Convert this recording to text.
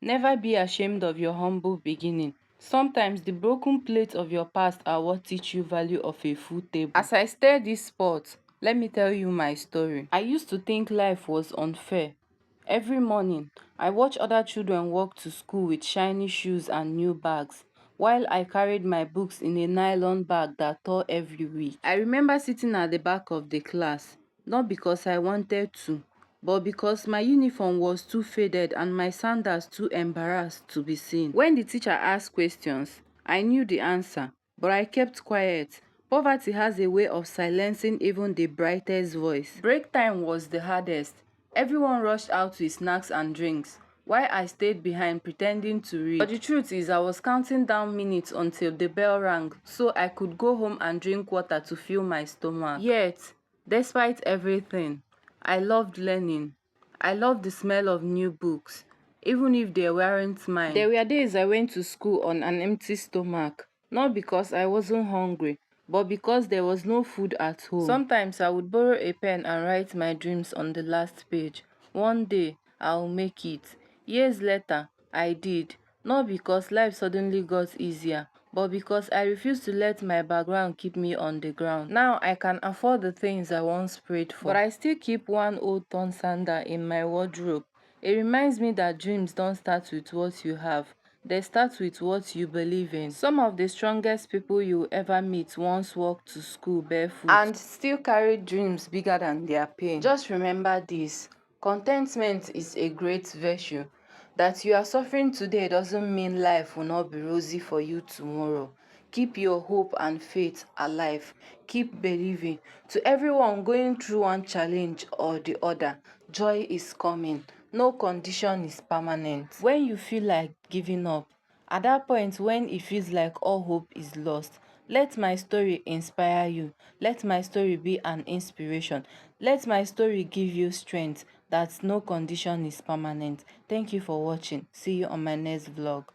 Never be ashamed of your humble beginning. Sometimes the broken plates of your past are what teach you value of a full table. As I stir this pot, let me tell you my story. I used to think life was unfair. Every morning, I watched other children walk to school with shiny shoes and new bags, while I carried my books in a nylon bag that tore every week. I remember sitting at the back of the class, not because I wanted to, but because my uniform was too faded and my sandals too embarrassed to be seen. When the teacher asked questions, I knew the answer, but I kept quiet. Poverty has a way of silencing even the brightest voice. Break time was the hardest. Everyone rushed out with snacks and drinks, while I stayed behind pretending to read. But the truth is, I was counting down minutes until the bell rang so I could go home and drink water to fill my stomach. Yet, despite everything, I loved learning. I loved the smell of new books, even if they weren't mine. There were days I went to school on an empty stomach, not because I wasn't hungry, but because there was no food at home. Sometimes I would borrow a pen and write my dreams on the last page. One day, I'll make it. Years later, I did. Not because life suddenly got easier, but because I refused to let my background keep me on the ground. Now I can afford the things I once prayed for, but I still keep one old torn sandal in my wardrobe. It reminds me that dreams don't start with what you have. They start with what you believe in. Some of the strongest people you ever meet once walked to school barefoot and still carried dreams bigger than their pain. Just remember this: contentment is a great virtue. That you are suffering today doesn't mean life will not be rosy for you tomorrow. Keep your hope and faith alive. Keep believing. To everyone going through one challenge or the other, joy is coming. No condition is permanent. When you feel like giving up, at that point when it feels like all hope is lost, let my story inspire you. Let my story be an inspiration. Let my story give you strength that no condition is permanent. Thank you for watching. See you on my next vlog.